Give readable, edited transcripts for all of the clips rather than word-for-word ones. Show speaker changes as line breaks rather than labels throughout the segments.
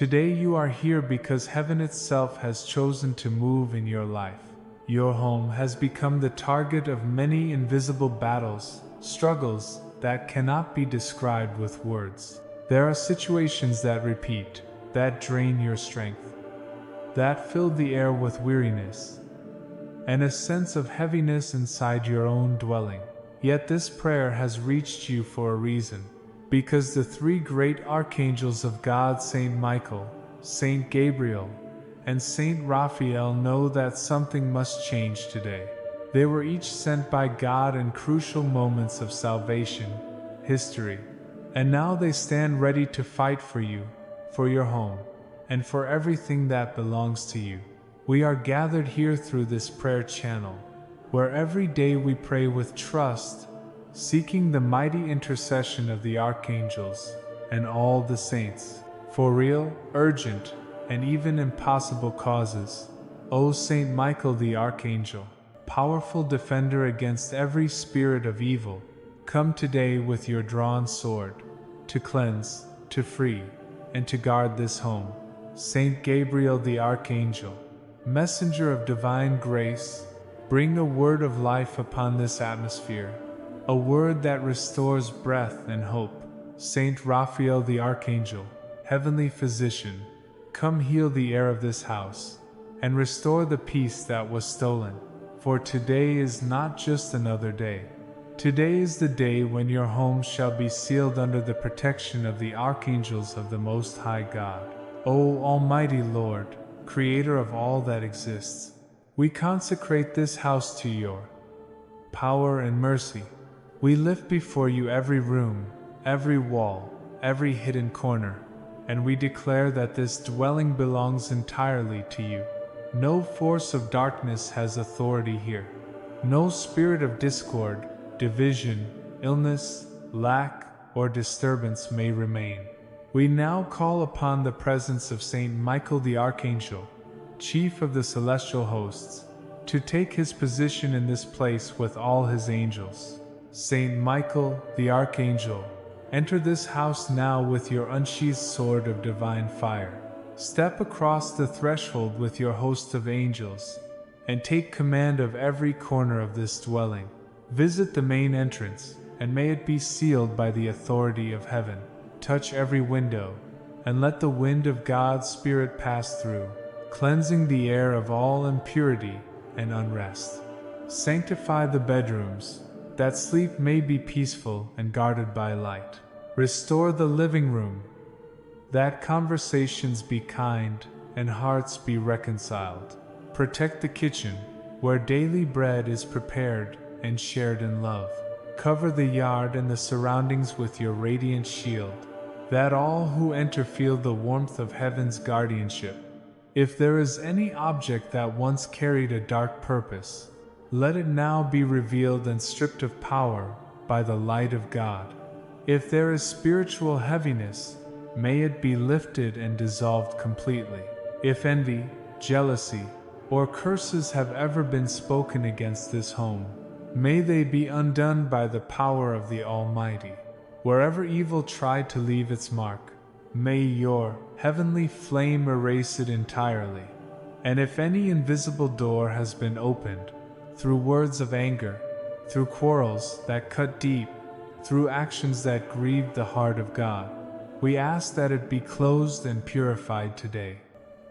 Today you are here because heaven itself has chosen to move in your life. Your home has become the target of many invisible battles, struggles that cannot be described with words. There are situations that repeat, that drain your strength, that fill the air with weariness, and a sense of heaviness inside your own dwelling. Yet this prayer has reached you for a reason, because the three great archangels of God, Saint Michael, Saint Gabriel, and Saint Raphael, know that something must change today. They were each sent by God in crucial moments of salvation, history, and now they stand ready to fight for you, for your home, and for everything that belongs to you. We are gathered here through this prayer channel, where every day we pray with trust, seeking the mighty intercession of the archangels and all the saints, for real, urgent, and even impossible causes. O Saint Michael the Archangel, powerful defender against every spirit of evil, come today with your drawn sword, to cleanse, to free, and to guard this home. Saint Gabriel the Archangel, messenger of divine grace, bring a word of life upon this atmosphere, a word that restores breath and hope. Saint Raphael the Archangel, heavenly physician, come heal the air of this house, and restore the peace that was stolen. For today is not just another day. Today is the day when your home shall be sealed under the protection of the archangels of the Most High God. O Almighty Lord, Creator of all that exists, we consecrate this house to your power and mercy. We lift before you every room, every wall, every hidden corner, and we declare that this dwelling belongs entirely to you. No force of darkness has authority here. No spirit of discord, division, illness, lack, or disturbance may remain. We now call upon the presence of Saint Michael the Archangel, chief of the celestial hosts, to take his position in this place with all his angels. Saint Michael the Archangel, enter this house now with your unsheathed sword of divine fire. Step across the threshold with your host of angels, and take command of every corner of this dwelling. Visit the main entrance, and may it be sealed by the authority of heaven. Touch every window, and let the wind of God's Spirit pass through, cleansing the air of all impurity and unrest. Sanctify the bedrooms, that sleep may be peaceful and guarded by light. Restore the living room, that conversations be kind and hearts be reconciled. Protect the kitchen, where daily bread is prepared and shared in love. Cover the yard and the surroundings with your radiant shield, that all who enter feel the warmth of heaven's guardianship. If there is any object that once carried a dark purpose, let it now be revealed and stripped of power by the light of God. If there is spiritual heaviness, may it be lifted and dissolved completely. If envy, jealousy, or curses have ever been spoken against this home, may they be undone by the power of the Almighty. Wherever evil tried to leave its mark, may your heavenly flame erase it entirely. And if any invisible door has been opened, through words of anger, through quarrels that cut deep, through actions that grieved the heart of God, we ask that it be closed and purified today.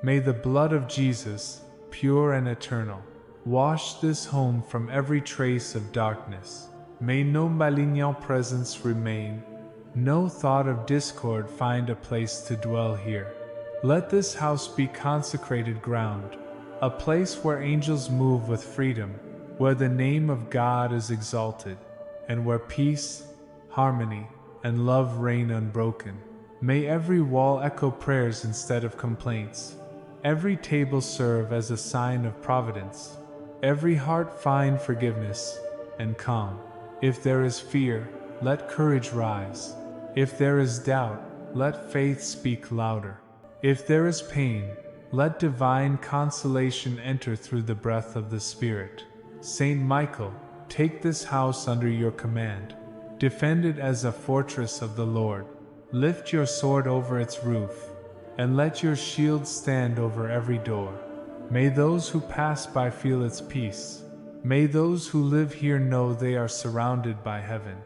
May the blood of Jesus, pure and eternal, wash this home from every trace of darkness. May no malignant presence remain, no thought of discord find a place to dwell here. Let this house be consecrated ground, a place where angels move with freedom, where the name of God is exalted, and where peace, harmony, and love reign unbroken. May every wall echo prayers instead of complaints, every table serve as a sign of providence, every heart find forgiveness and calm. If there is fear, let courage rise. If there is doubt, let faith speak louder. If there is pain, let divine consolation enter through the breath of the Spirit. Saint Michael, take this house under your command. Defend it as a fortress of the Lord. Lift your sword over its roof, and let your shield stand over every door. May those who pass by feel its peace. May those who live here know they are surrounded by heaven.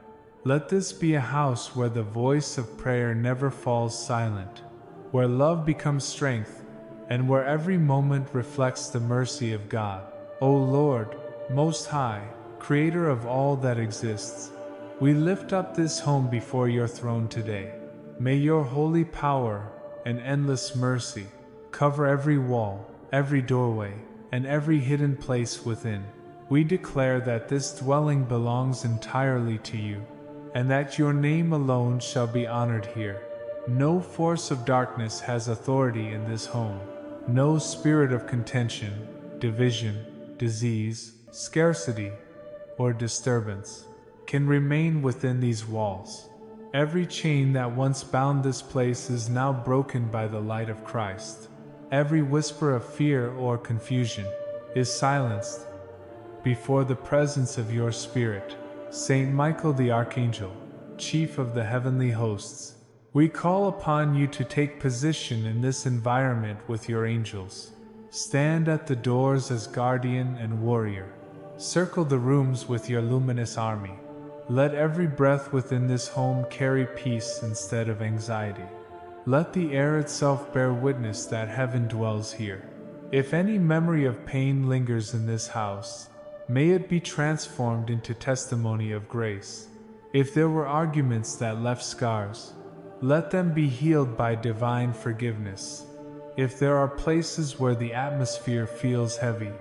Let this be a house where the voice of prayer never falls silent, where love becomes strength, and where every moment reflects the mercy of God. O Lord, Most High, Creator of all that exists, we lift up this home before your throne today. May your holy power and endless mercy cover every wall, every doorway, and every hidden place within. We declare that this dwelling belongs entirely to you, and that your name alone shall be honored here. No force of darkness has authority in this home. No spirit of contention, division, disease, scarcity, or disturbance can remain within these walls. Every chain that once bound this place is now broken by the light of Christ. Every whisper of fear or confusion is silenced before the presence of your Spirit. Saint Michael the Archangel, Chief of the heavenly hosts, we call upon you to take position in this environment with your angels. Stand at the doors as guardian and warrior. Circle the rooms with your luminous army. Let every breath within this home carry peace instead of anxiety. Let the air itself bear witness that heaven dwells here. If any memory of pain lingers in this house, may it be transformed into testimony of grace. If there were arguments that left scars, let them be healed by divine forgiveness. If there are places where the atmosphere feels heavy,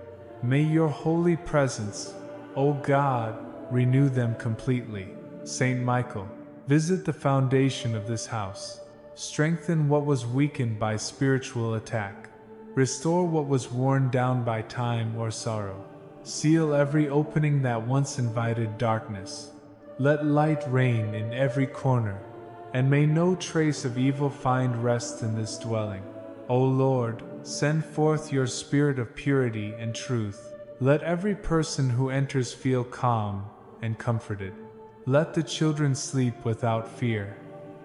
may your holy presence, O God, renew them completely. Saint Michael, visit the foundation of this house. Strengthen what was weakened by spiritual attack. Restore what was worn down by time or sorrow. Seal every opening that once invited darkness. Let light reign in every corner, and may no trace of evil find rest in this dwelling. O Lord, send forth your spirit of purity and truth. Let every person who enters feel calm and comforted. Let the children sleep without fear,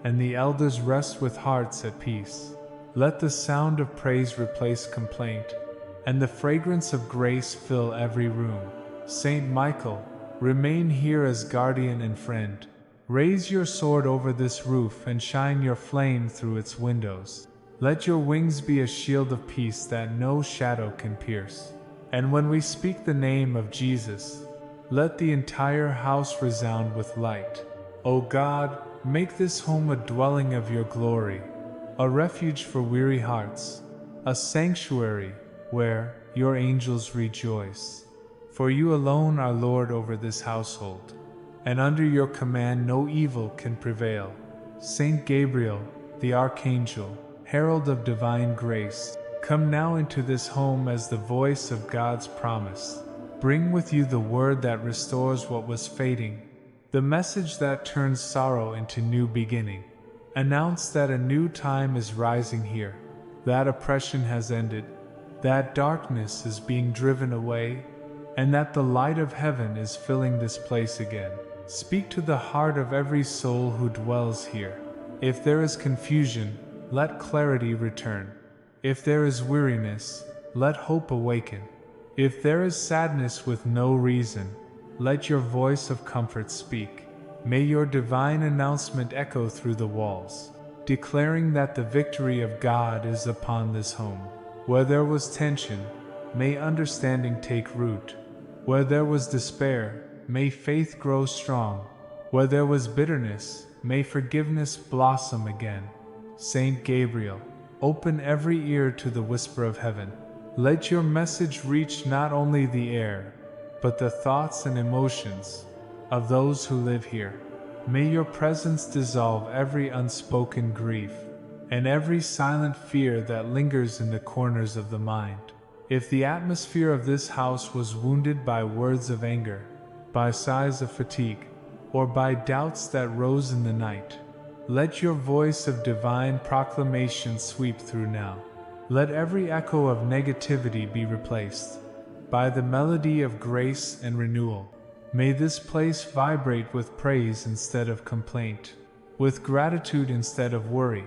and the elders rest with hearts at peace. Let the sound of praise replace complaint, and the fragrance of grace fill every room. Saint Michael, remain here as guardian and friend. Raise your sword over this roof and shine your flame through its windows. Let your wings be a shield of peace that no shadow can pierce. And when we speak the name of Jesus, let the entire house resound with light. O God, make this home a dwelling of your glory, a refuge for weary hearts, a sanctuary where your angels rejoice. For you alone are Lord over this household, and under your command no evil can prevail. Saint Gabriel, the Archangel, herald of divine grace, come now into this home as the voice of God's promise. Bring with you the word that restores what was fading, the message that turns sorrow into new beginning. Announce that a new time is rising here, that oppression has ended, that darkness is being driven away, and that the light of heaven is filling this place again. Speak to the heart of every soul who dwells here. If there is confusion, let clarity return. If there is weariness, let hope awaken. If there is sadness with no reason, let your voice of comfort speak. May your divine announcement echo through the walls, declaring that the victory of God is upon this home. Where there was tension, may understanding take root. Where there was despair, may faith grow strong. Where there was bitterness, may forgiveness blossom again. Saint Gabriel, open every ear to the whisper of heaven. Let your message reach not only the air, but the thoughts and emotions of those who live here. May your presence dissolve every unspoken grief and every silent fear that lingers in the corners of the mind. If the atmosphere of this house was wounded by words of anger, by sighs of fatigue, or by doubts that rose in the night, let your voice of divine proclamation sweep through now. Let every echo of negativity be replaced by the melody of grace and renewal. May this place vibrate with praise instead of complaint, with gratitude instead of worry.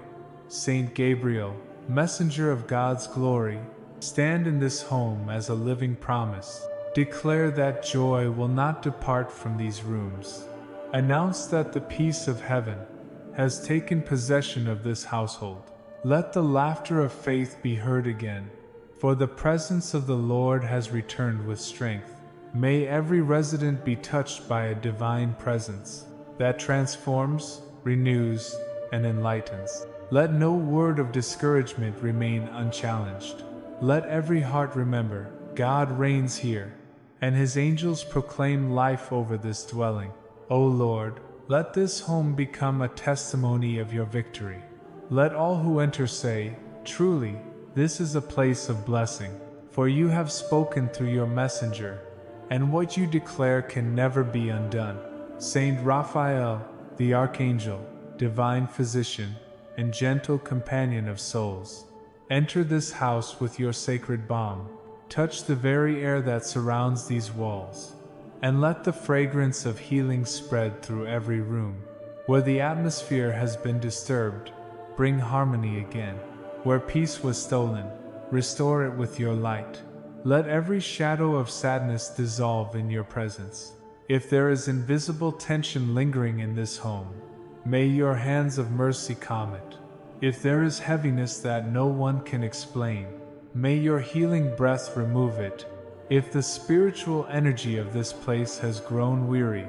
Saint Gabriel, messenger of God's glory, stand in this home as a living promise. Declare that joy will not depart from these rooms. Announce that the peace of heaven has taken possession of this household. Let the laughter of faith be heard again, for the presence of the Lord has returned with strength. May every resident be touched by a divine presence that transforms, renews, and enlightens. Let no word of discouragement remain unchallenged. Let every heart remember, God reigns here, and His angels proclaim life over this dwelling. O Lord, let this home become a testimony of your victory. Let all who enter say, truly, this is a place of blessing, for you have spoken through your messenger, and what you declare can never be undone. Saint Raphael, the Archangel, divine physician, and gentle companion of souls, enter this house with your sacred balm. Touch the very air that surrounds these walls, and let the fragrance of healing spread through every room. Where the atmosphere has been disturbed, bring harmony again. Where peace was stolen, restore it with your light. Let every shadow of sadness dissolve in your presence. If there is invisible tension lingering in this home, may your hands of mercy calm it. If there is heaviness that no one can explain, may your healing breath remove it. If the spiritual energy of this place has grown weary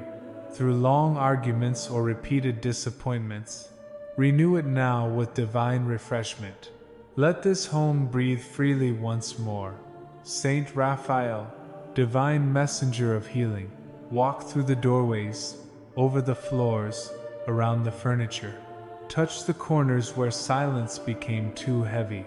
through long arguments or repeated disappointments, renew it now with divine refreshment. Let this home breathe freely once more. Saint Raphael, divine messenger of healing, walk through the doorways, over the floors, around the furniture. Touch the corners where silence became too heavy,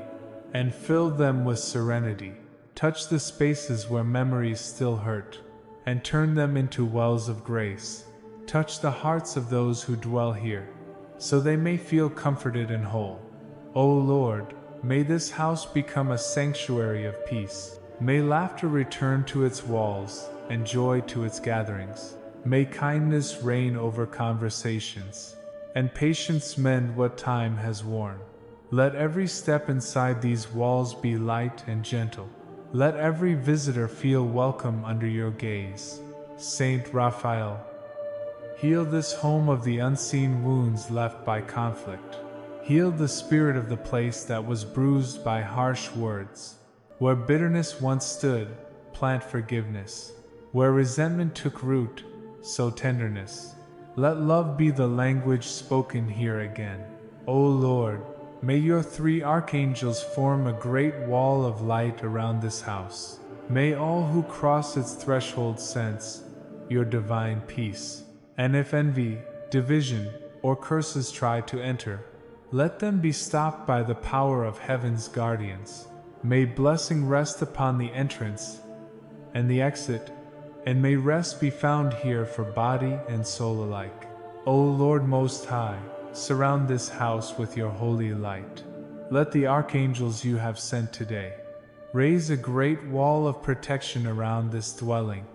and fill them with serenity. Touch the spaces where memories still hurt, and turn them into wells of grace. Touch the hearts of those who dwell here, so they may feel comforted and whole. O Lord, may this house become a sanctuary of peace. May laughter return to its walls, and joy to its gatherings. May kindness reign over conversations, and patience mend what time has worn. Let every step inside these walls be light and gentle. Let every visitor feel welcome under your gaze. Saint Raphael, heal this home of the unseen wounds left by conflict. Heal the spirit of the place that was bruised by harsh words. Where bitterness once stood, plant forgiveness. Where resentment took root, sow tenderness. Let love be the language spoken here again. O Lord, may your three archangels form a great wall of light around this house. May all who cross its threshold sense your divine peace. And if envy, division, or curses try to enter, let them be stopped by the power of heaven's guardians. May blessing rest upon the entrance and the exit, and may rest be found here for body and soul alike. O Lord Most High, surround this house with your holy light. Let the archangels you have sent today raise a great wall of protection around this dwelling.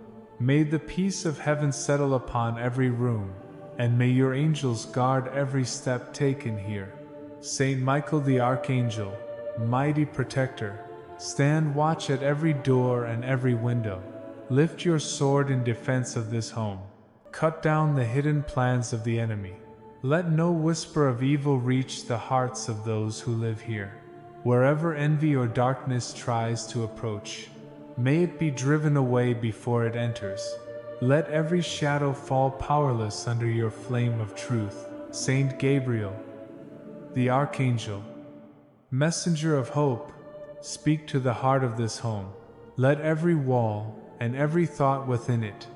May the peace of heaven settle upon every room, and may your angels guard every step taken here. Saint Michael the Archangel, mighty protector, stand watch at every door and every window. Lift your sword in defense of this home. Cut down the hidden plans of the enemy. Let no whisper of evil reach the hearts of those who live here. Wherever envy or darkness tries to approach, may it be driven away before it enters. Let every shadow fall powerless under your flame of truth. Saint Gabriel, the Archangel, messenger of hope, speak to the heart of this home. Let every wall and every thought within it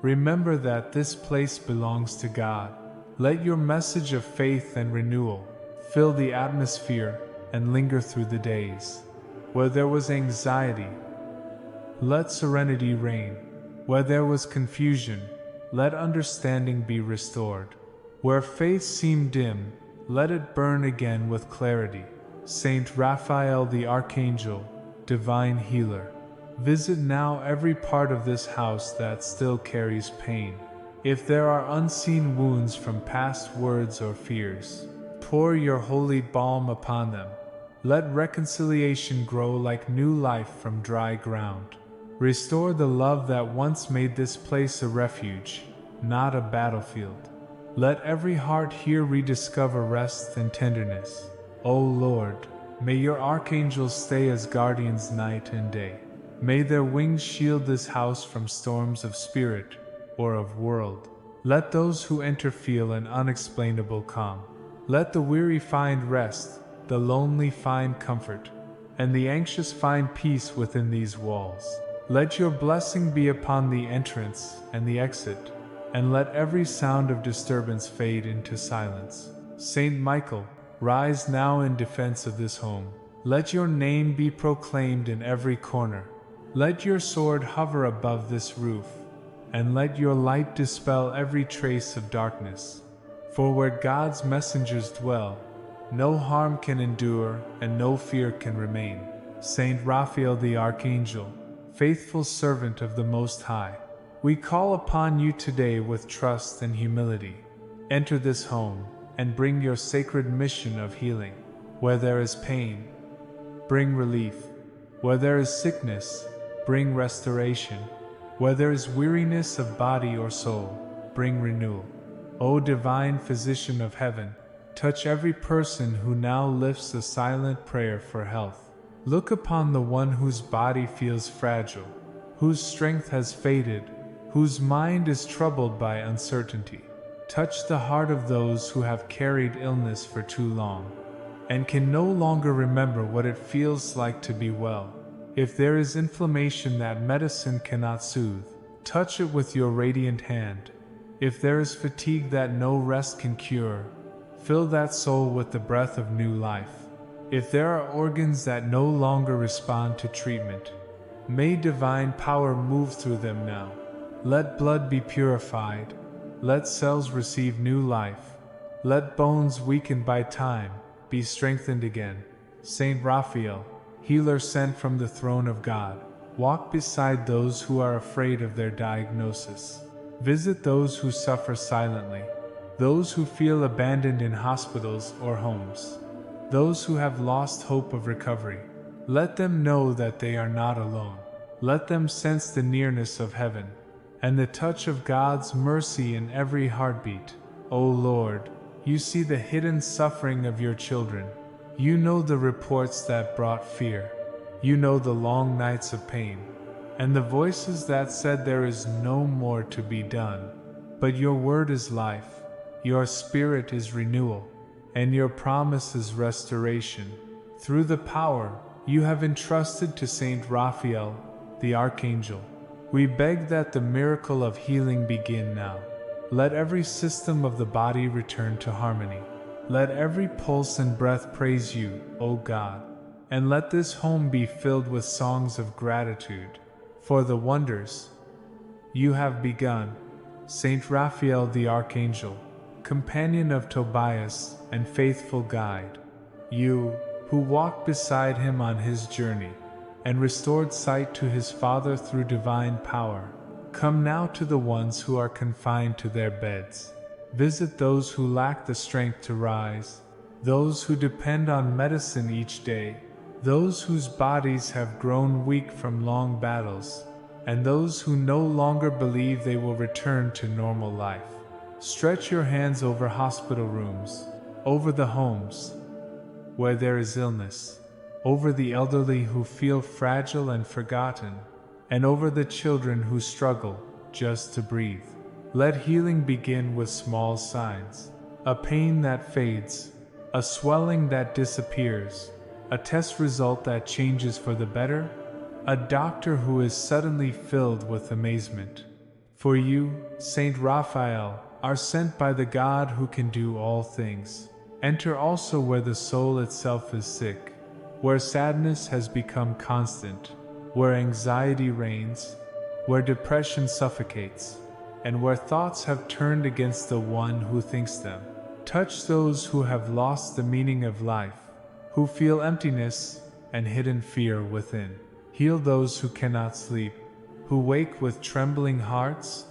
remember that this place belongs to God. Let your message of faith and renewal fill the atmosphere and linger through the days. Where there was anxiety, let serenity reign. Where there was confusion, let understanding be restored. Where faith seemed dim, let it burn again with clarity. Saint Raphael the Archangel, divine healer, visit now every part of this house that still carries pain. If there are unseen wounds from past words or fears, pour your holy balm upon them. Let reconciliation grow like new life from dry ground. Restore the love that once made this place a refuge, not a battlefield. Let every heart here rediscover rest and tenderness. O Lord, may your archangels stay as guardians night and day. May their wings shield this house from storms of spirit or of world. Let those who enter feel an unexplainable calm. Let the weary find rest, the lonely find comfort, and the anxious find peace within these walls. Let your blessing be upon the entrance and the exit, and let every sound of disturbance fade into silence. Saint Michael, rise now in defense of this home. Let your name be proclaimed in every corner. Let your sword hover above this roof, and let your light dispel every trace of darkness. For where God's messengers dwell, no harm can endure and no fear can remain. Saint Raphael the Archangel, faithful servant of the Most High, we call upon you today with trust and humility. Enter this home and bring your sacred mission of healing. Where there is pain, bring relief. Where there is sickness, bring restoration. Where there is weariness of body or soul, bring renewal. O divine physician of heaven, touch every person who now lifts a silent prayer for health. Look upon the one whose body feels fragile, whose strength has faded, whose mind is troubled by uncertainty. Touch the heart of those who have carried illness for too long, and can no longer remember what it feels like to be well. If there is inflammation that medicine cannot soothe, touch it with your radiant hand. If there is fatigue that no rest can cure, fill that soul with the breath of new life. If there are organs that no longer respond to treatment, may divine power move through them now. Let blood be purified. Let cells receive new life. Let bones weakened by time be strengthened again. Saint Raphael, healer sent from the throne of God, walk beside those who are afraid of their diagnosis. Visit those who suffer silently, those who feel abandoned in hospitals or homes, those who have lost hope of recovery. Let them know that they are not alone. Let them sense the nearness of heaven and the touch of God's mercy in every heartbeat. O Lord, you see the hidden suffering of your children. You know the reports that brought fear. You know the long nights of pain, and the voices that said there is no more to be done. But your word is life, your spirit is renewal, and your promise is restoration. Through the power you have entrusted to Saint Raphael, the Archangel, we beg that the miracle of healing begin now. Let every system of the body return to harmony. Let every pulse and breath praise you, O God, and let this home be filled with songs of gratitude for the wonders you have begun. Saint Raphael the Archangel, companion of Tobias and faithful guide, you, who walked beside him on his journey, and restored sight to his father through divine power, come now to the ones who are confined to their beds. Visit those who lack the strength to rise, those who depend on medicine each day, those whose bodies have grown weak from long battles, and those who no longer believe they will return to normal life. Stretch your hands over hospital rooms, over the homes where there is illness, over the elderly who feel fragile and forgotten, and over the children who struggle just to breathe. Let healing begin with small signs, a pain that fades, a swelling that disappears, a test result that changes for the better, a doctor who is suddenly filled with amazement. For you, Saint Raphael, are sent by the God who can do all things. Enter also where the soul itself is sick, where sadness has become constant, where anxiety reigns, where depression suffocates, and where thoughts have turned against the one who thinks them. Touch those who have lost the meaning of life, who feel emptiness and hidden fear within. Heal those who cannot sleep, who wake with trembling hearts,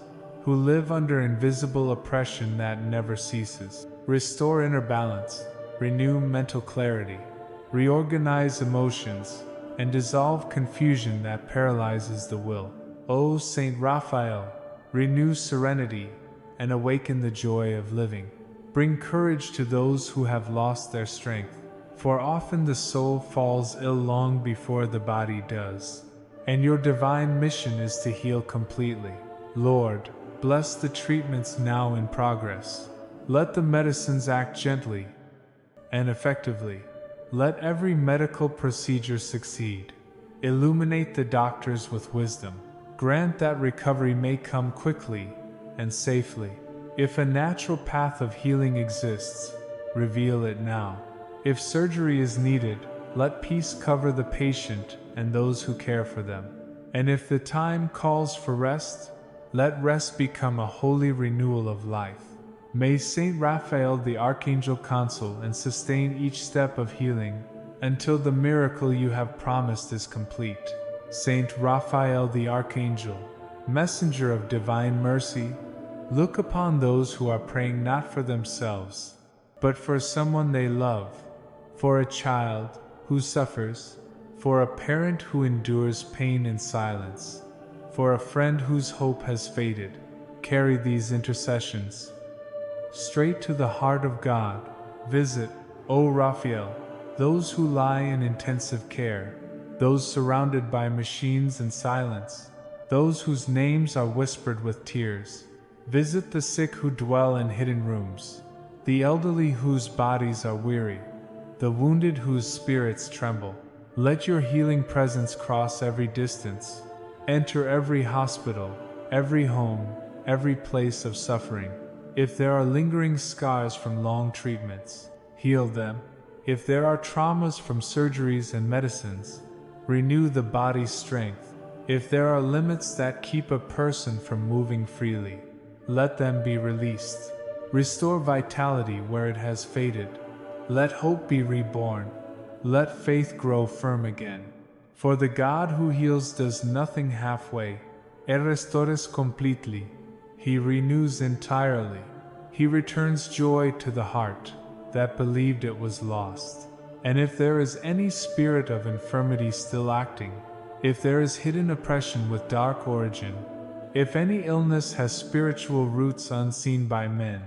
who live under invisible oppression that never ceases. Restore inner balance, renew mental clarity, reorganize emotions, and dissolve confusion that paralyzes the will. O Saint Raphael, renew serenity and awaken the joy of living. Bring courage to those who have lost their strength, for often the soul falls ill long before the body does, and your divine mission is to heal completely. Lord, bless the treatments now in progress. Let the medicines act gently and effectively. Let every medical procedure succeed. Illuminate the doctors with wisdom. Grant that recovery may come quickly and safely. If a natural path of healing exists, reveal it now. If surgery is needed, let peace cover the patient and those who care for them. And if the time calls for rest, let rest become a holy renewal of life. May Saint Raphael the Archangel counsel and sustain each step of healing until the miracle you have promised is complete. Saint Raphael the Archangel, messenger of divine mercy, look upon those who are praying not for themselves, but for someone they love, for a child who suffers, for a parent who endures pain in silence, for a friend whose hope has faded. Carry these intercessions straight to the heart of God. Visit, O Raphael, those who lie in intensive care, those surrounded by machines and silence, those whose names are whispered with tears. Visit the sick who dwell in hidden rooms, the elderly whose bodies are weary, the wounded whose spirits tremble. Let your healing presence cross every distance, enter every hospital, every home, every place of suffering. If there are lingering scars from long treatments, heal them. If there are traumas from surgeries and medicines, renew the body's strength. If there are limits that keep a person from moving freely, let them be released. Restore vitality where it has faded. Let hope be reborn. Let faith grow firm again. For the God who heals does nothing halfway. Él restores completely. He renews entirely. He returns joy to the heart that believed it was lost. And if there is any spirit of infirmity still acting, if there is hidden oppression with dark origin, if any illness has spiritual roots unseen by men,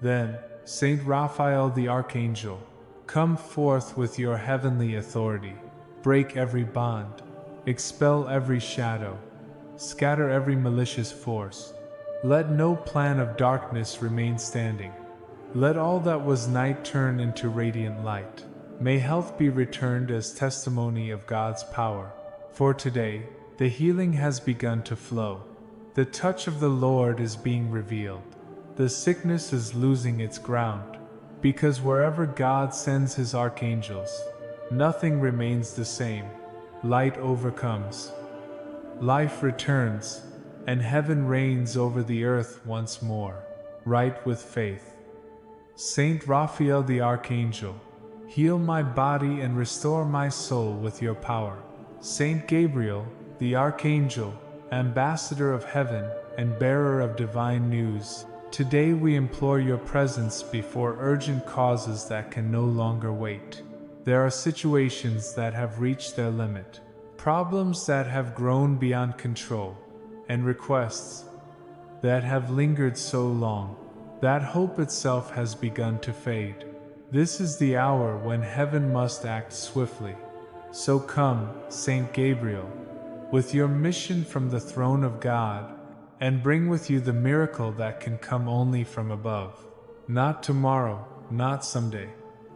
then, Saint Raphael the Archangel, come forth with your heavenly authority. Break every bond, expel every shadow, scatter every malicious force. Let no plan of darkness remain standing. Let all that was night turn into radiant light. May health be returned as testimony of God's power. For today, the healing has begun to flow. The touch of the Lord is being revealed. The sickness is losing its ground, because wherever God sends his archangels, nothing remains the same. Light overcomes. Life returns, and heaven reigns over the earth once more. Write with faith. Saint Raphael the Archangel, heal my body and restore my soul with your power. Saint Gabriel, the Archangel, ambassador of heaven and bearer of divine news, today we implore your presence before urgent causes that can no longer wait. There are situations that have reached their limit, problems that have grown beyond control, and requests that have lingered so long that hope itself has begun to fade. This is the hour when heaven must act swiftly. So come, Saint Gabriel, with your mission from the throne of God, and bring with you the miracle that can come only from above. Not tomorrow, not someday,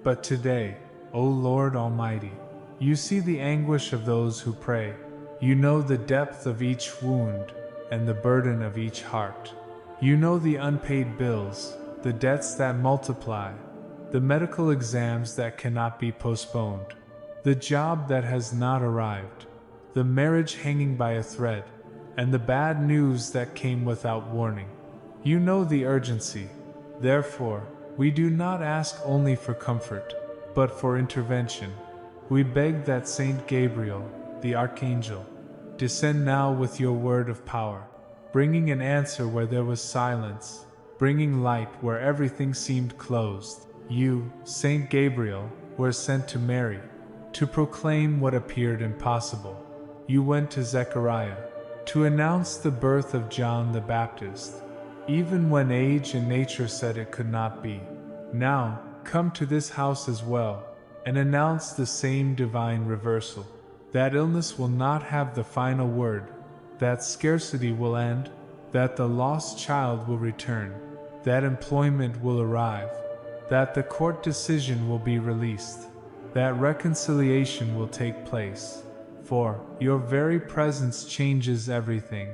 but today, O Lord Almighty. You see the anguish of those who pray. You know the depth of each wound and the burden of each heart. You know the unpaid bills, the debts that multiply, the medical exams that cannot be postponed, the job that has not arrived, the marriage hanging by a thread, and the bad news that came without warning. You know the urgency. Therefore, we do not ask only for comfort, but for intervention. We beg that Saint Gabriel, the Archangel, descend now with your word of power, bringing an answer where there was silence, bringing light where everything seemed closed. You, Saint Gabriel, were sent to Mary, to proclaim what appeared impossible. You went to Zechariah to announce the birth of John the Baptist, even when age and nature said it could not be. Now, come to this house as well, and announce the same divine reversal. That illness will not have the final word, that scarcity will end, that the lost child will return, that employment will arrive, that the court decision will be released, that reconciliation will take place. For your very presence changes everything,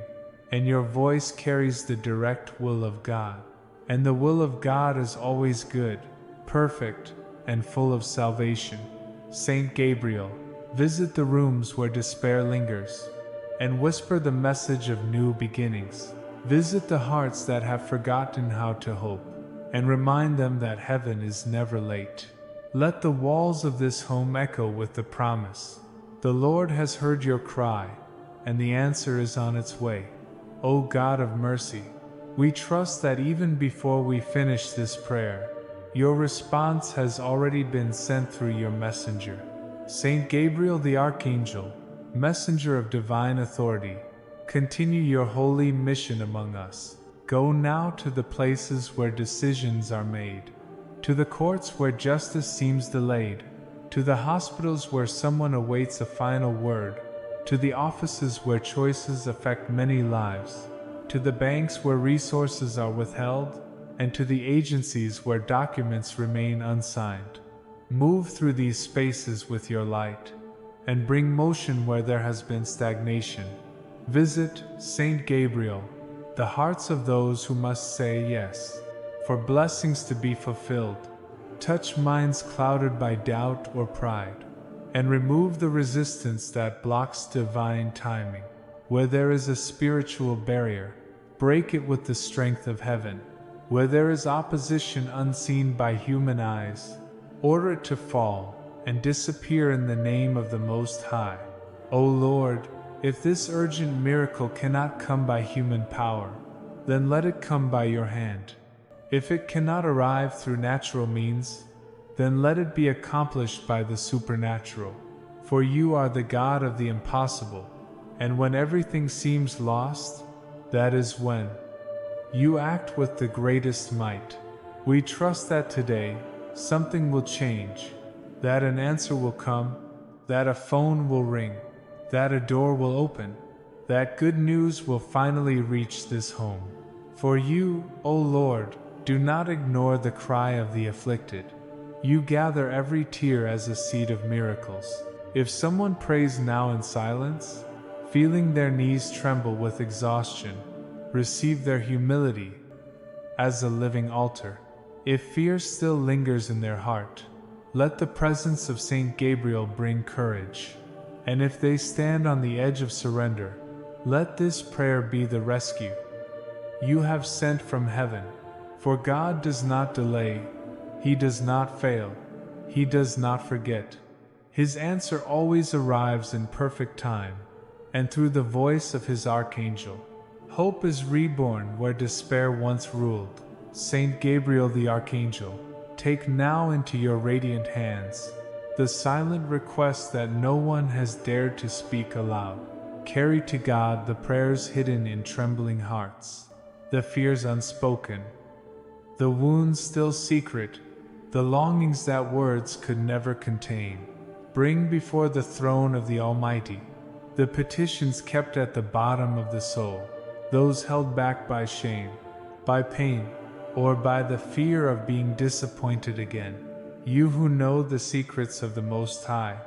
and your voice carries the direct will of God. And the will of God is always good, perfect, and full of salvation. Saint Gabriel, visit the rooms where despair lingers, and whisper the message of new beginnings. Visit the hearts that have forgotten how to hope, and remind them that heaven is never late. Let the walls of this home echo with the promise: the Lord has heard your cry, and the answer is on its way. O God of mercy, we trust that even before we finish this prayer, your response has already been sent through your messenger. Saint Gabriel the Archangel, messenger of divine authority, continue your holy mission among us. Go now to the places where decisions are made, to the courts where justice seems delayed, to the hospitals where someone awaits a final word, to the offices where choices affect many lives, to the banks where resources are withheld, and to the agencies where documents remain unsigned. Move through these spaces with your light, and bring motion where there has been stagnation. Visit, Saint Gabriel, the hearts of those who must say yes, for blessings to be fulfilled. Touch minds clouded by doubt or pride, and remove the resistance that blocks divine timing. Where there is a spiritual barrier, break it with the strength of heaven. Where there is opposition unseen by human eyes, order it to fall and disappear in the name of the Most High. O Lord, if this urgent miracle cannot come by human power, then let it come by your hand. If it cannot arrive through natural means, then let it be accomplished by the supernatural. For you are the God of the impossible, and when everything seems lost, that is when you act with the greatest might. We trust that today something will change, that an answer will come, that a phone will ring, that a door will open, that good news will finally reach this home. For you, O Lord, do not ignore the cry of the afflicted. You gather every tear as a seed of miracles. If someone prays now in silence, feeling their knees tremble with exhaustion, receive their humility as a living altar. If fear still lingers in their heart, let the presence of Saint Gabriel bring courage. And if they stand on the edge of surrender, let this prayer be the rescue you have sent from heaven. For God does not delay, He does not fail, He does not forget. His answer always arrives in perfect time, and through the voice of His Archangel, hope is reborn where despair once ruled. Saint Gabriel the Archangel, take now into your radiant hands the silent request that no one has dared to speak aloud. Carry to God the prayers hidden in trembling hearts, the fears unspoken, the wounds still secret, the longings that words could never contain. Bring before the throne of the Almighty the petitions kept at the bottom of the soul, those held back by shame, by pain, or by the fear of being disappointed again. You who know the secrets of the Most High,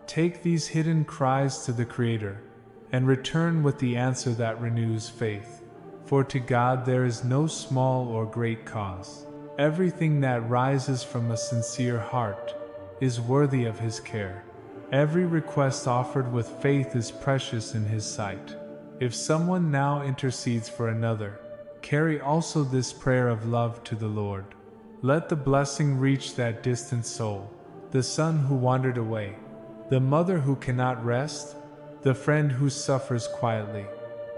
take these hidden cries to the Creator, and return with the answer that renews faith. For to God there is no small or great cause. Everything that rises from a sincere heart is worthy of His care. Every request offered with faith is precious in His sight. If someone now intercedes for another, carry also this prayer of love to the Lord. Let the blessing reach that distant soul, the son who wandered away, the mother who cannot rest, the friend who suffers quietly,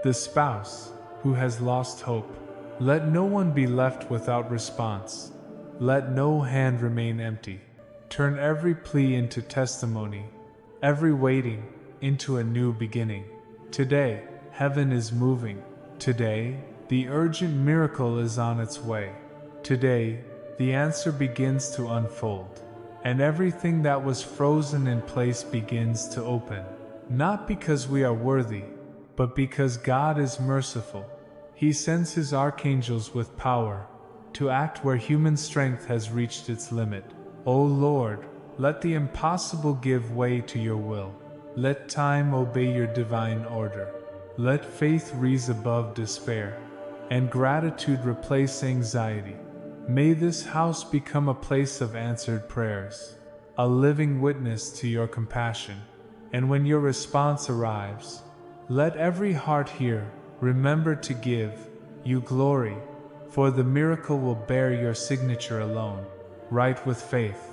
the spouse who has lost hope. Let no one be left without response. Let no hand remain empty. Turn every plea into testimony, every waiting, into a new beginning. Today, heaven is moving. Today, the urgent miracle is on its way. Today, the answer begins to unfold, and everything that was frozen in place begins to open. Not because we are worthy, but because God is merciful. He sends His archangels with power to act where human strength has reached its limit. O Lord, let the impossible give way to your will. Let time obey your divine order. Let faith rise above despair, and gratitude replace anxiety. May this house become a place of answered prayers, a living witness to your compassion. And when your response arrives, let every heart here remember to give you glory, for the miracle will bear your signature alone. Write with faith.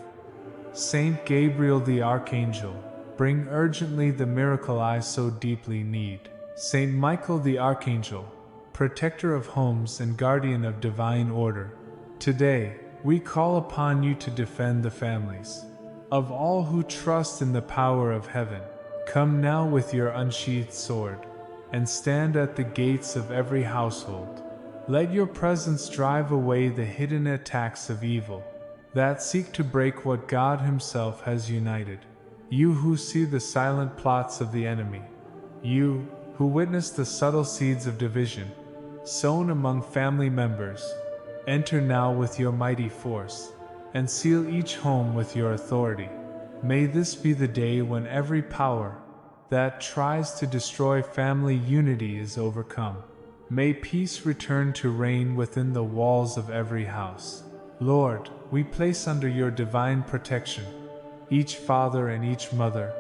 Saint Gabriel the Archangel, bring urgently the miracle I so deeply need. Saint Michael the Archangel, protector of homes and guardian of divine order, today we call upon you to defend the families of all who trust in the power of heaven. Come now with your unsheathed sword, and stand at the gates of every household. Let your presence drive away the hidden attacks of evil that seek to break what God Himself has united. You who see the silent plots of the enemy, you who witness the subtle seeds of division sown among family members, enter now with your mighty force, and seal each home with your authority. May this be the day when every power that tries to destroy family unity is overcome. May peace return to reign within the walls of every house. Lord, we place under your divine protection each father and each mother,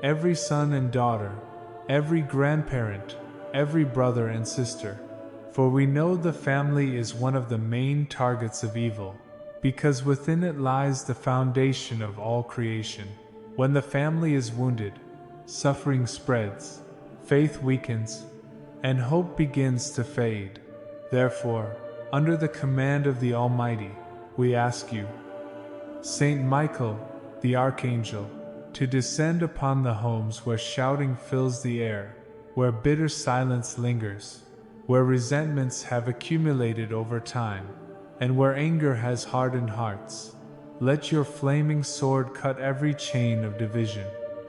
every son and daughter, every grandparent, every brother and sister. For we know the family is one of the main targets of evil, because within it lies the foundation of all creation. When the family is wounded, suffering spreads, faith weakens, and hope begins to fade. Therefore, under the command of the Almighty, we ask you, Saint Michael, the Archangel, to descend upon the homes where shouting fills the air, where bitter silence lingers, where resentments have accumulated over time, and where anger has hardened hearts. Let your flaming sword cut every chain of division.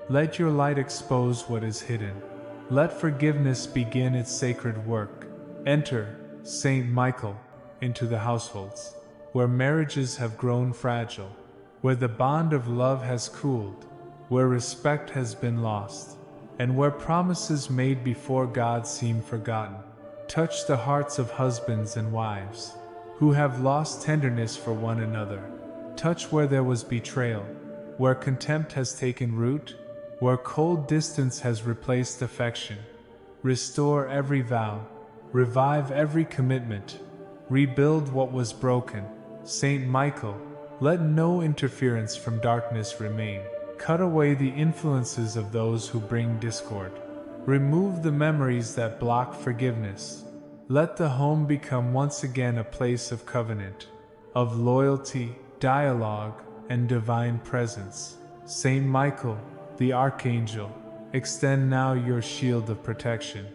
Let your light expose what is hidden. Let forgiveness begin its sacred work. Enter, Saint Michael, into the households, where marriages have grown fragile, where the bond of love has cooled, where respect has been lost, and where promises made before God seem forgotten. Touch the hearts of husbands and wives who have lost tenderness for one another. Touch where there was betrayal, where contempt has taken root, where cold distance has replaced affection. Restore every vow, revive every commitment, rebuild what was broken. Saint Michael, let no interference from darkness remain. Cut away the influences of those who bring discord. Remove the memories that block forgiveness. Let the home become once again a place of covenant, of loyalty, dialogue, and divine presence. Saint Michael, the Archangel, extend now your shield of protection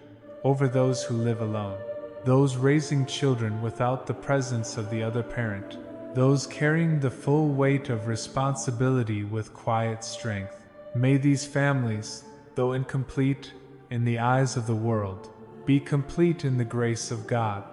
over those who live alone, those raising children without the presence of the other parent, those carrying the full weight of responsibility with quiet strength. May these families, though incomplete in the eyes of the world, be complete in the grace of God.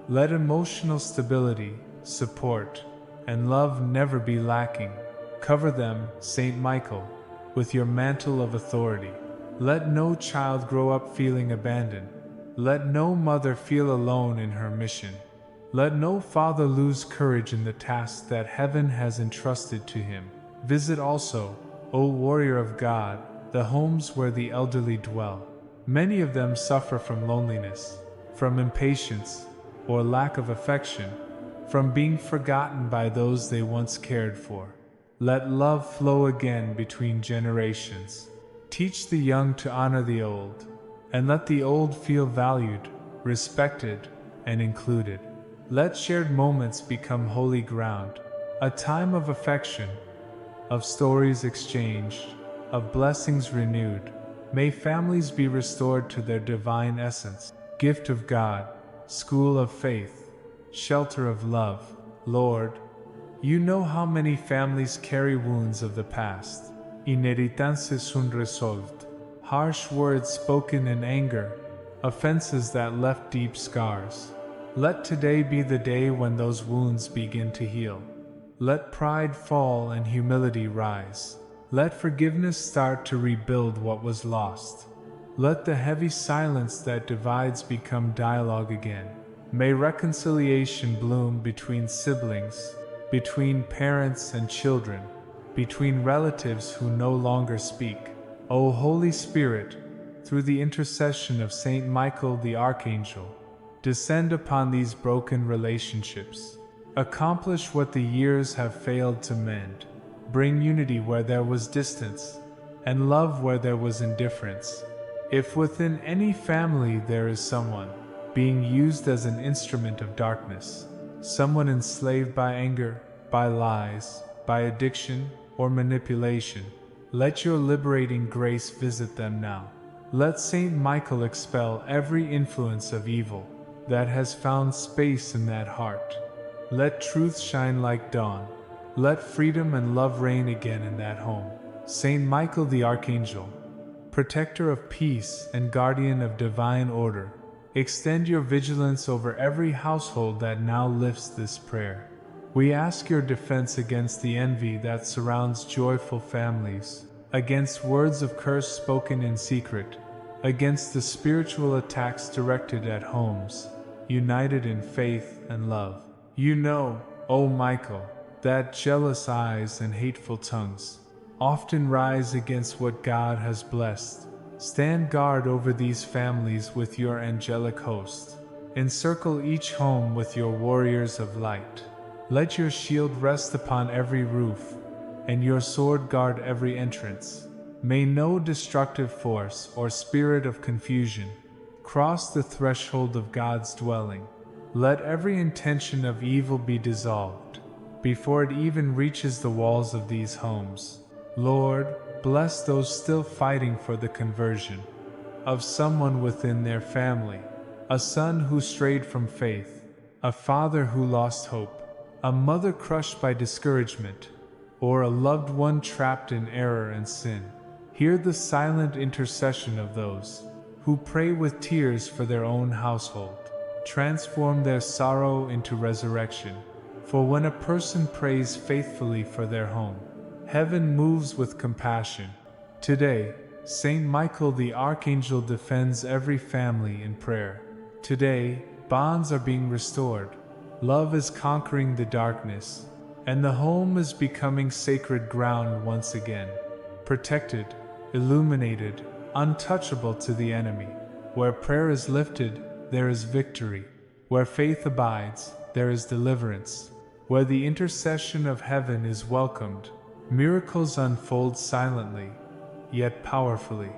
Let emotional stability, support, and love never be lacking. Cover them, Saint Michael, with your mantle of authority. Let no child grow up feeling abandoned. Let no mother feel alone in her mission. Let no father lose courage in the task that heaven has entrusted to him. Visit also, O warrior of God, the homes where the elderly dwell. Many of them suffer from loneliness, from impatience, or lack of affection, from being forgotten by those they once cared for. Let love flow again between generations. Teach the young to honor the old, and let the old feel valued, respected, and included. Let shared moments become holy ground, a time of affection, of stories exchanged, of blessings renewed. May families be restored to their divine essence, gift of God, school of faith, shelter of love. Lord, you know how many families carry wounds of the past, inheritances unresolved, harsh words spoken in anger, offenses that left deep scars. Let today be the day when those wounds begin to heal. Let pride fall and humility rise. Let forgiveness start to rebuild what was lost. Let the heavy silence that divides become dialogue again. May reconciliation bloom between siblings, between parents and children, between relatives who no longer speak. O Holy Spirit, through the intercession of Saint Michael the Archangel, descend upon these broken relationships. Accomplish what the years have failed to mend. Bring unity where there was distance, and love where there was indifference. If within any family there is someone being used as an instrument of darkness, someone enslaved by anger, by lies, by addiction, or manipulation, let your liberating grace visit them now. Let Saint Michael expel every influence of evil that has found space in that heart. Let truth shine like dawn. Let freedom and love reign again in that home. Saint Michael the Archangel, protector of peace and guardian of divine order, extend your vigilance over every household that now lifts this prayer. We ask your defense against the envy that surrounds joyful families, against words of curse spoken in secret, against the spiritual attacks directed at homes united in faith and love. You know, O Michael, that jealous eyes and hateful tongues often rise against what God has blessed. Stand guard over these families with your angelic host. Encircle each home with your warriors of light. Let your shield rest upon every roof, and your sword guard every entrance. May no destructive force or spirit of confusion cross the threshold of God's dwelling. Let every intention of evil be dissolved before it even reaches the walls of these homes. Lord, bless those still fighting for the conversion of someone within their family, a son who strayed from faith, a father who lost hope, a mother crushed by discouragement, or a loved one trapped in error and sin. Hear the silent intercession of those who pray with tears for their own household. Transform their sorrow into resurrection. For when a person prays faithfully for their home, heaven moves with compassion. Today, Saint Michael the Archangel defends every family in prayer. Today, bonds are being restored. Love is conquering the darkness, and the home is becoming sacred ground once again. Protected, illuminated, untouchable to the enemy. Where prayer is lifted, there is victory. Where faith abides, there is deliverance. Where the intercession of heaven is welcomed, miracles unfold silently, yet powerfully.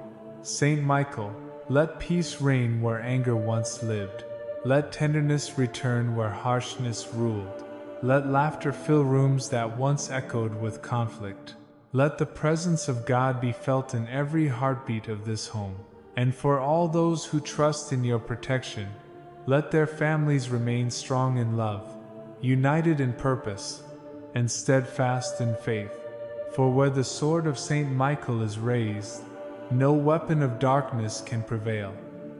Saint Michael, let peace reign where anger once lived. Let tenderness return where harshness ruled. Let laughter fill rooms that once echoed with conflict. Let the presence of God be felt in every heartbeat of this home. And for all those who trust in your protection, let their families remain strong in love, united in purpose, and steadfast in faith. For where the sword of Saint Michael is raised, no weapon of darkness can prevail.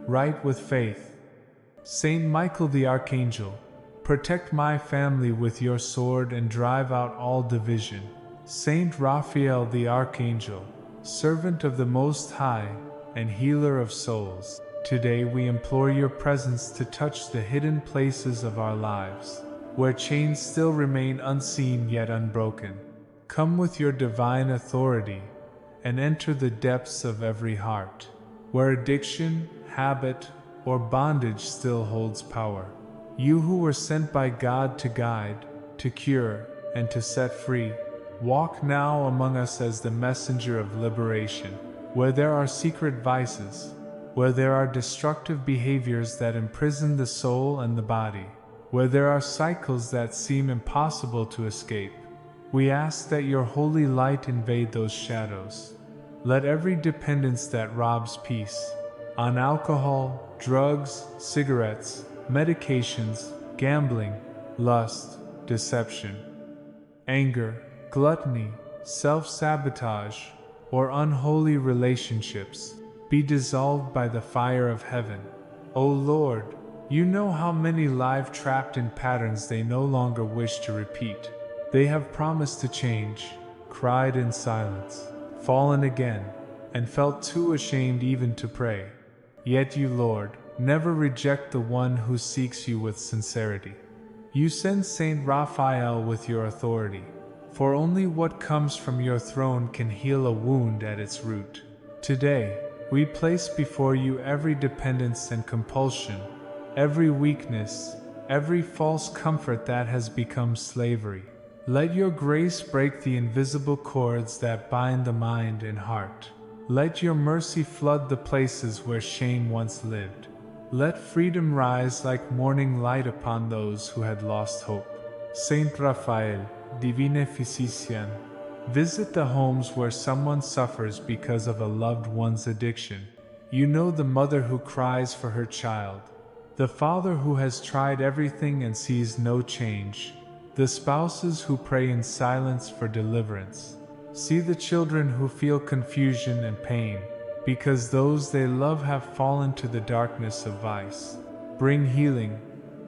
Right with faith. Saint Michael the Archangel, protect my family with your sword and drive out all division. Saint Raphael the Archangel, servant of the Most High and healer of souls, today we implore your presence to touch the hidden places of our lives, where chains still remain unseen yet unbroken. Come with your divine authority and enter the depths of every heart, where addiction, habit, or bondage still holds power. You who were sent by God to guide, to cure, and to set free, walk now among us as the messenger of liberation. Where there are secret vices, where there are destructive behaviors that imprison the soul and the body, where there are cycles that seem impossible to escape, we ask that your holy light invade those shadows. Let every dependence that robs peace, on alcohol, drugs, cigarettes, medications, gambling, lust, deception, anger, gluttony, self-sabotage, or unholy relationships, be dissolved by the fire of heaven. O Lord, you know how many lie trapped in patterns they no longer wish to repeat. They have promised to change, cried in silence, fallen again, and felt too ashamed even to pray. Yet you, Lord, never reject the one who seeks you with sincerity. You send Saint Raphael with your authority, for only what comes from your throne can heal a wound at its root. Today, we place before you every dependence and compulsion, every weakness, every false comfort that has become slavery. Let your grace break the invisible cords that bind the mind and heart. Let your mercy flood the places where shame once lived. Let freedom rise like morning light upon those who had lost hope. Saint Raphael, Divine Physician, visit the homes where someone suffers because of a loved one's addiction. You know the mother who cries for her child, the father who has tried everything and sees no change, the spouses who pray in silence for deliverance. See the children who feel confusion and pain, because those they love have fallen to the darkness of vice. Bring healing,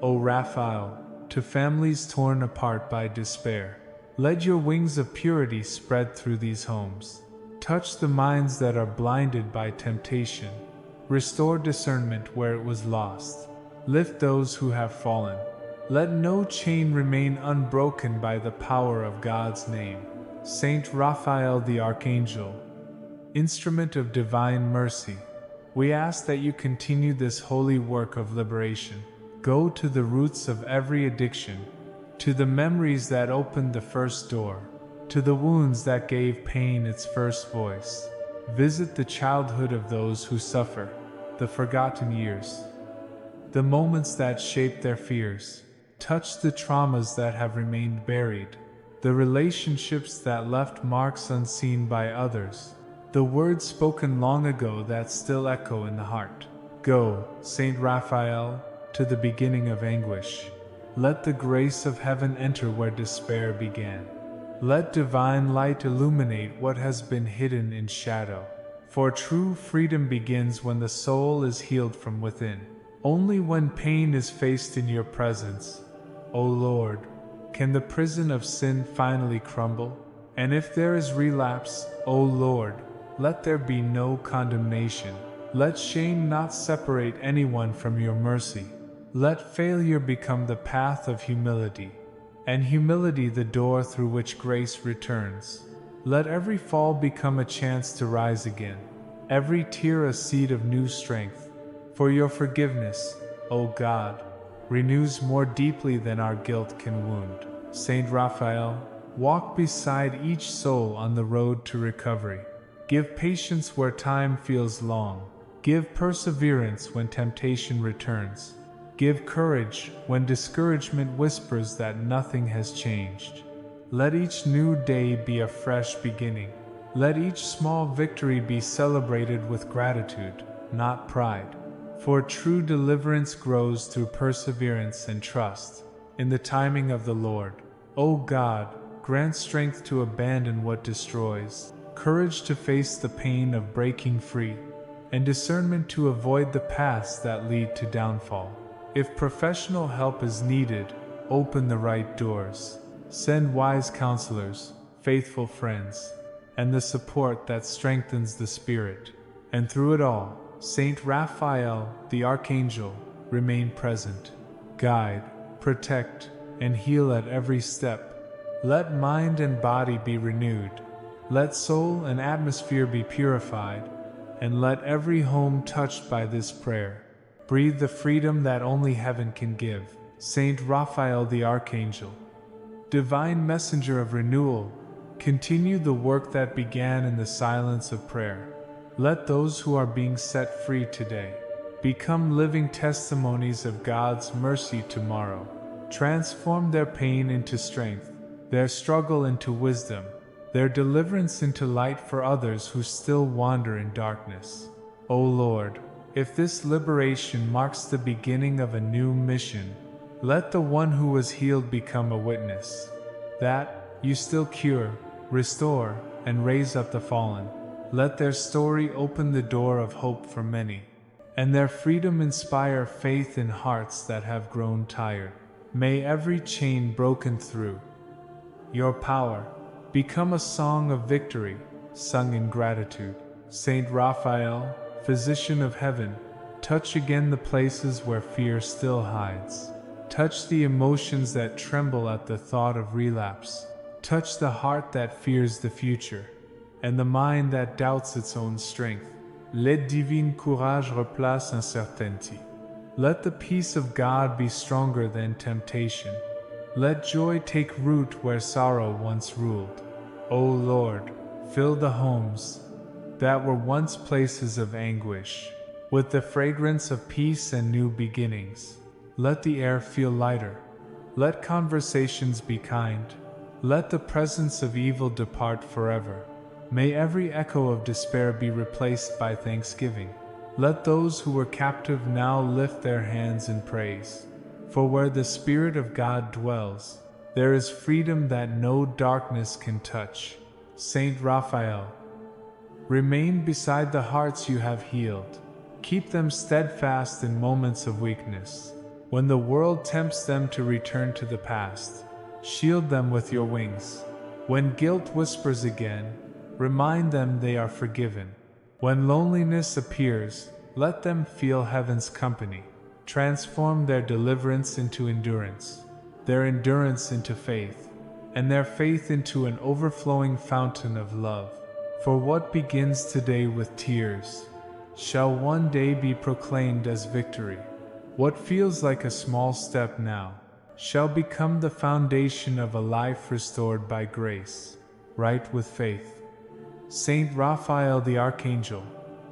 O Raphael, to families torn apart by despair. Let your wings of purity spread through these homes. Touch the minds that are blinded by temptation. Restore discernment where it was lost. Lift those who have fallen. Let no chain remain unbroken by the power of God's name. Saint Raphael the Archangel, instrument of divine mercy, we ask that you continue this holy work of liberation. Go to the roots of every addiction, to the memories that opened the first door, to the wounds that gave pain its first voice. Visit the childhood of those who suffer, the forgotten years, the moments that shaped their fears. Touch the traumas that have remained buried, the relationships that left marks unseen by others, the words spoken long ago that still echo in the heart. Go, Saint Raphael, to the beginning of anguish. Let the grace of heaven enter where despair began. Let divine light illuminate what has been hidden in shadow. For true freedom begins when the soul is healed from within. Only when pain is faced in your presence, O Lord, can the prison of sin finally crumble. And if there is relapse, O Lord, let there be no condemnation. Let shame not separate anyone from your mercy. Let failure become the path of humility, and humility the door through which grace returns. Let every fall become a chance to rise again, every tear a seed of new strength. For your forgiveness, O God, renews more deeply than our guilt can wound. Saint Raphael, walk beside each soul on the road to recovery. Give patience where time feels long. Give perseverance when temptation returns. Give courage when discouragement whispers that nothing has changed. Let each new day be a fresh beginning. Let each small victory be celebrated with gratitude, not pride. For true deliverance grows through perseverance and trust in the timing of the Lord. O God, grant strength to abandon what destroys, courage to face the pain of breaking free, and discernment to avoid the paths that lead to downfall. If professional help is needed, open the right doors. Send wise counselors, faithful friends, and the support that strengthens the spirit. And through it all, Saint Raphael, the Archangel, remain present. Guide, protect, and heal at every step. Let mind and body be renewed. Let soul and atmosphere be purified, and let every home touched by this prayer breathe the freedom that only heaven can give. Saint Raphael the Archangel, divine messenger of renewal, continue the work that began in the silence of prayer. Let those who are being set free today become living testimonies of God's mercy tomorrow. Transform their pain into strength, their struggle into wisdom, their deliverance into light for others who still wander in darkness. O Lord, if this liberation marks the beginning of a new mission, let the one who was healed become a witness that you still cure, restore, and raise up the fallen. Let their story open the door of hope for many, and their freedom inspire faith in hearts that have grown tired. May every chain broken through your power become a song of victory, sung in gratitude. Saint Raphael, physician of heaven, touch again the places where fear still hides. Touch the emotions that tremble at the thought of relapse. Touch the heart that fears the future, and the mind that doubts its own strength. Let divine courage replace incertainty. Let the peace of God be stronger than temptation. Let joy take root where sorrow once ruled. O Lord, fill the homes that were once places of anguish with the fragrance of peace and new beginnings. Let the air feel lighter. Let conversations be kind. Let the presence of evil depart forever. May every echo of despair be replaced by thanksgiving. Let those who were captive now lift their hands in praise. For where the Spirit of God dwells, there is freedom that no darkness can touch. Saint Raphael, remain beside the hearts you have healed. Keep them steadfast in moments of weakness. When the world tempts them to return to the past, shield them with your wings. When guilt whispers again, remind them they are forgiven. When loneliness appears, let them feel heaven's company. Transform their deliverance into endurance, their endurance into faith, and their faith into an overflowing fountain of love. For what begins today with tears shall one day be proclaimed as victory. What feels like a small step now shall become the foundation of a life restored by grace, right with faith. Saint Raphael the Archangel,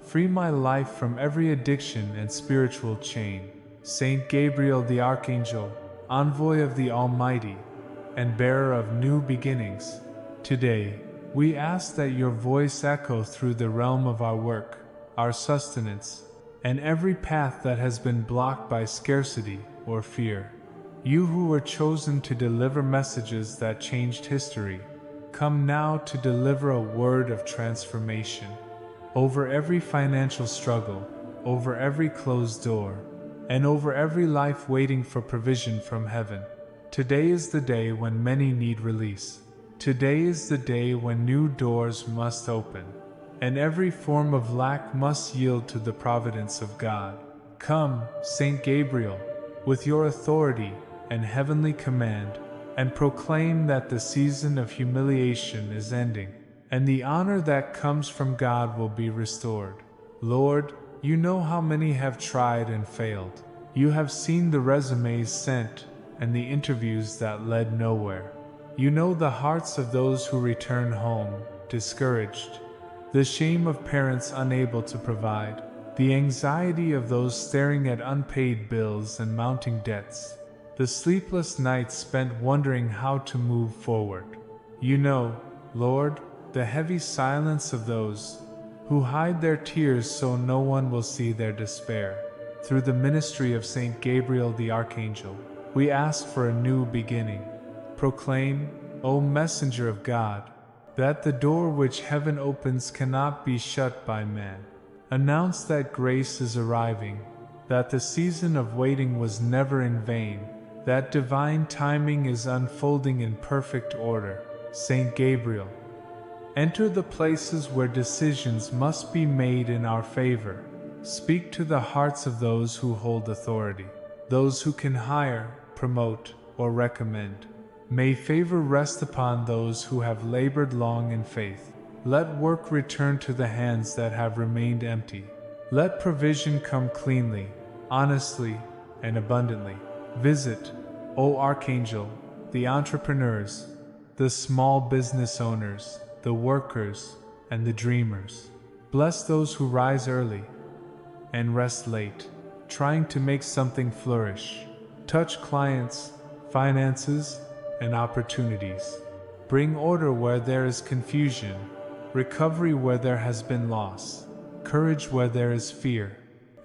free my life from every addiction and spiritual chain. Saint Gabriel the Archangel, envoy of the Almighty and bearer of new beginnings, today we ask that your voice echo through the realm of our work, our sustenance, and every path that has been blocked by scarcity or fear. You who were chosen to deliver messages that changed history, come now to deliver a word of transformation. Over every financial struggle, over every closed door, and over every life waiting for provision from heaven. Today is the day when many need release. Today is the day when new doors must open, and every form of lack must yield to the providence of God. Come, Saint Gabriel, with your authority and heavenly command, and proclaim that the season of humiliation is ending, and the honor that comes from God will be restored. Lord, you know how many have tried and failed. You have seen the resumes sent and the interviews that led nowhere. You know the hearts of those who return home, discouraged, the shame of parents unable to provide, the anxiety of those staring at unpaid bills and mounting debts, the sleepless nights spent wondering how to move forward. You know, Lord, the heavy silence of those who hide their tears so no one will see their despair. Through the ministry of Saint Gabriel the Archangel, we ask for a new beginning. Proclaim, O messenger of God, that the door which heaven opens cannot be shut by man. Announce that grace is arriving, that the season of waiting was never in vain, that divine timing is unfolding in perfect order. Saint Gabriel, enter the places where decisions must be made in our favor. Speak to the hearts of those who hold authority, those who can hire, promote, or recommend. May favor rest upon those who have labored long in faith. Let work return to the hands that have remained empty. Let provision come cleanly, honestly, and abundantly. Visit, O Archangel, the entrepreneurs, the small business owners, the workers, and the dreamers. Bless those who rise early and rest late, trying to make something flourish. Touch clients, finances, and opportunities. Bring order where there is confusion, recovery where there has been loss, courage where there is fear,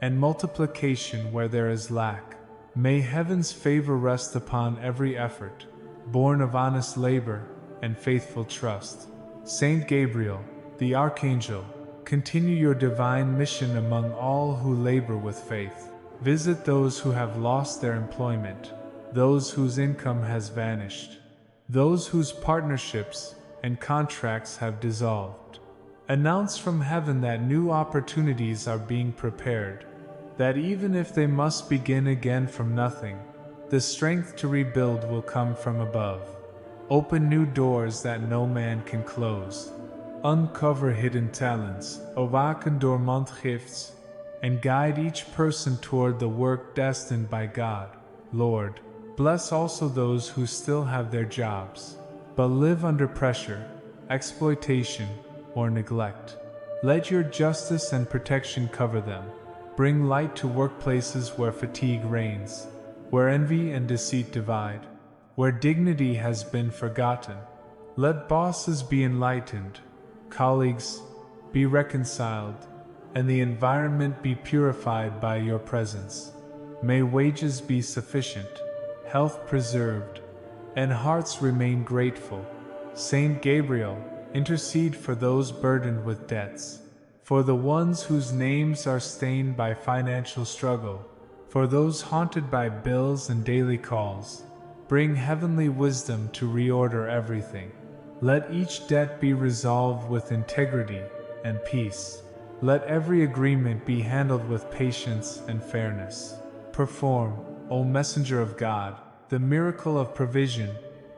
and multiplication where there is lack. May heaven's favor rest upon every effort, born of honest labor and faithful trust. Saint Gabriel, the Archangel, continue your divine mission among all who labor with faith. Visit those who have lost their employment, those whose income has vanished, those whose partnerships and contracts have dissolved. Announce from heaven that new opportunities are being prepared, that even if they must begin again from nothing, the strength to rebuild will come from above. Open new doors that no man can close. Uncover hidden talents, awaken dormant gifts, and guide each person toward the work destined by God. Lord, bless also those who still have their jobs, but live under pressure, exploitation, or neglect. Let your justice and protection cover them. Bring light to workplaces where fatigue reigns, where envy and deceit divide, where dignity has been forgotten. Let bosses be enlightened, colleagues be reconciled, and the environment be purified by your presence. May wages be sufficient, health preserved, and hearts remain grateful. Saint Gabriel, intercede for those burdened with debts, for the ones whose names are stained by financial struggle, for those haunted by bills and daily calls. Bring heavenly wisdom to reorder everything. Let each debt be resolved with integrity and peace. Let every agreement be handled with patience and fairness. Perform, O Messenger of God, the miracle of provision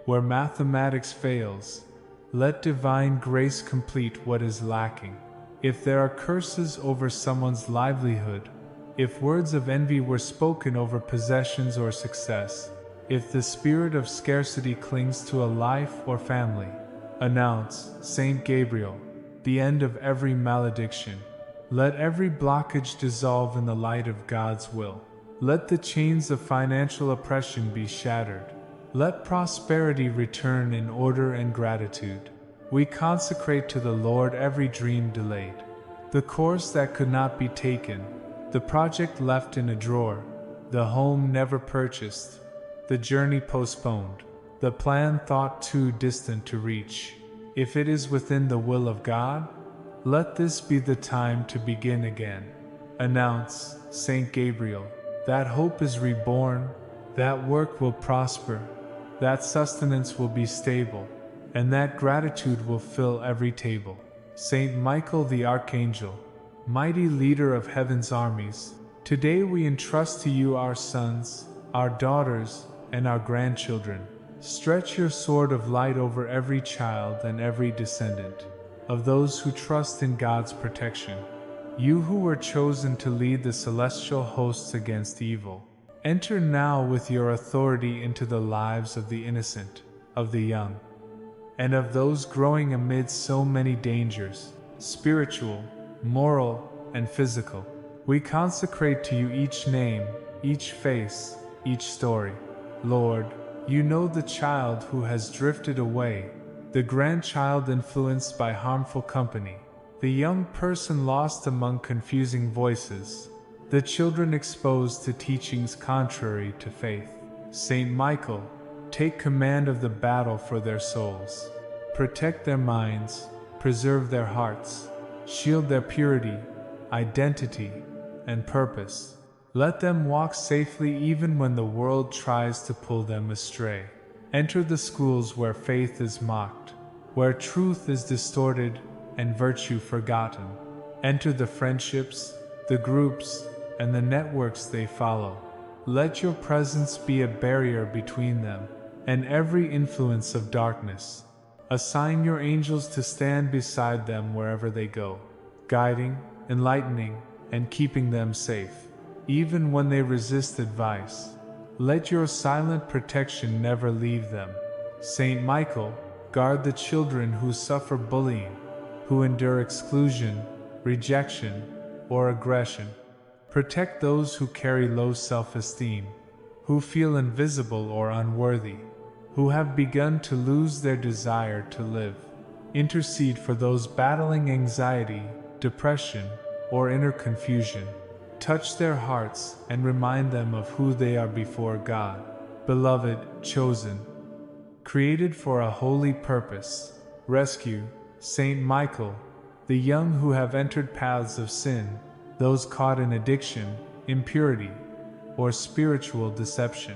where mathematics fails. Let divine grace complete what is lacking. If there are curses over someone's livelihood, if words of envy were spoken over possessions or success, if the spirit of scarcity clings to a life or family, announce, Saint Gabriel, the end of every malediction. Let every blockage dissolve in the light of God's will. Let the chains of financial oppression be shattered. Let prosperity return in order and gratitude. We consecrate to the Lord every dream delayed, the course that could not be taken, the project left in a drawer, the home never purchased, the journey postponed, the plan thought too distant to reach. If it is within the will of God, let this be the time to begin again. Announce, Saint Gabriel, that hope is reborn, that work will prosper, that sustenance will be stable, and that gratitude will fill every table. Saint Michael the Archangel, mighty leader of heaven's armies, today we entrust to you our sons, our daughters, and our grandchildren. Stretch your sword of light over every child and every descendant of those who trust in God's protection. You who were chosen to lead the celestial hosts against evil, enter now with your authority into the lives of the innocent, of the young, and of those growing amid so many dangers, spiritual, moral, and physical. We consecrate to you each name, each face, each story. Lord, you know the child who has drifted away, the grandchild influenced by harmful company, the young person lost among confusing voices, the children exposed to teachings contrary to faith. Saint Michael, take command of the battle for their souls. Protect their minds, preserve their hearts, shield their purity, identity, and purpose. Let them walk safely even when the world tries to pull them astray. Enter the schools where faith is mocked, where truth is distorted and virtue forgotten. Enter the friendships, the groups, and the networks they follow. Let your presence be a barrier between them and every influence of darkness. Assign your angels to stand beside them wherever they go, guiding, enlightening, and keeping them safe. Even when they resist advice, let your silent protection never leave them. Saint Michael, guard the children who suffer bullying, who endure exclusion, rejection, or aggression. Protect those who carry low self-esteem, who feel invisible or unworthy. who have begun to lose their desire to live. Intercede for those battling anxiety, depression, or inner confusion. Touch their hearts and remind them of who they are before God. Beloved, chosen, created for a holy purpose. Rescue, Saint Michael, the young who have entered paths of sin, those caught in addiction, impurity, or spiritual deception.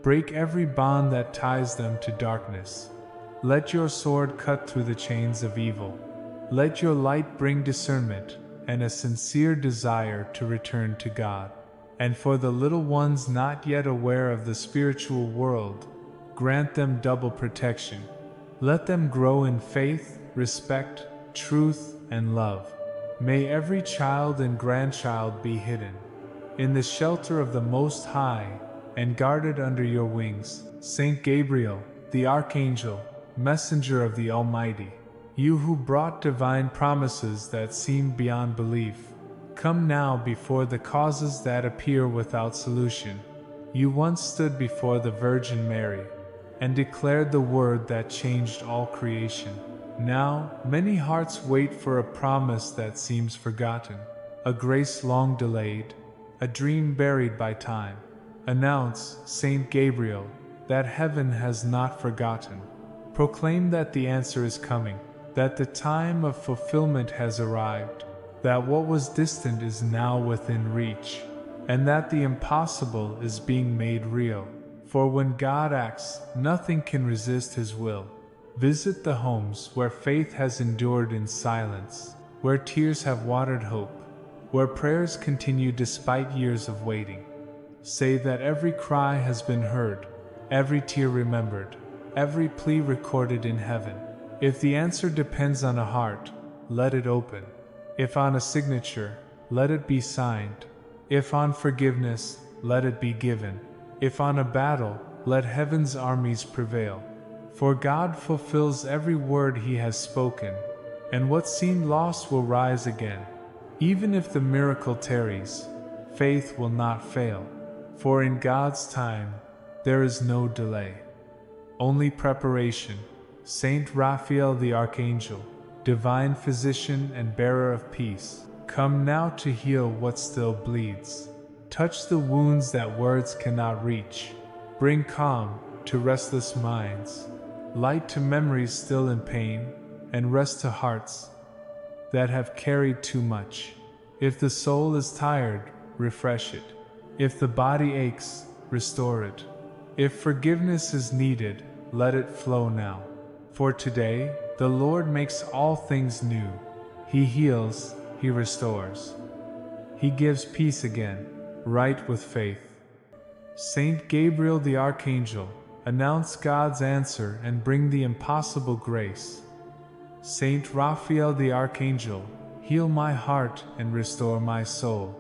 Break every bond that ties them to darkness. Let your sword cut through the chains of evil. Let your light bring discernment and a sincere desire to return to God. And for the little ones not yet aware of the spiritual world, grant them double protection. Let them grow in faith, respect, truth, and love. May every child and grandchild be hidden in the shelter of the Most High and guarded under your wings. Saint Gabriel, the Archangel, messenger of the Almighty, you who brought divine promises that seem beyond belief, come now before the causes that appear without solution. You once stood before the Virgin Mary and declared the word that changed all creation. Now, many hearts wait for a promise that seems forgotten, a grace long delayed, a dream buried by time. Announce, Saint Gabriel, that heaven has not forgotten. Proclaim that the answer is coming, that the time of fulfillment has arrived, that what was distant is now within reach, and that the impossible is being made real. For when God acts, nothing can resist His will. Visit the homes where faith has endured in silence, where tears have watered hope, where prayers continue despite years of waiting. Say that every cry has been heard, every tear remembered, every plea recorded in heaven. If the answer depends on a heart, let it open. If on a signature, let it be signed. If on forgiveness, let it be given. If on a battle, let heaven's armies prevail. For God fulfills every word He has spoken, and what seemed lost will rise again. Even if the miracle tarries, faith will not fail. For in God's time, there is no delay, only preparation. Saint Raphael the Archangel, divine physician and bearer of peace, come now to heal what still bleeds. Touch the wounds that words cannot reach. Bring calm to restless minds, light to memories still in pain, and rest to hearts that have carried too much. If the soul is tired, refresh it. If the body aches, restore it. If forgiveness is needed, let it flow now. For today, the Lord makes all things new. He heals, He restores. He gives peace again, right with faith. Saint Gabriel the Archangel, announce God's answer and bring the impossible grace. Saint Raphael the Archangel, heal my heart and restore my soul.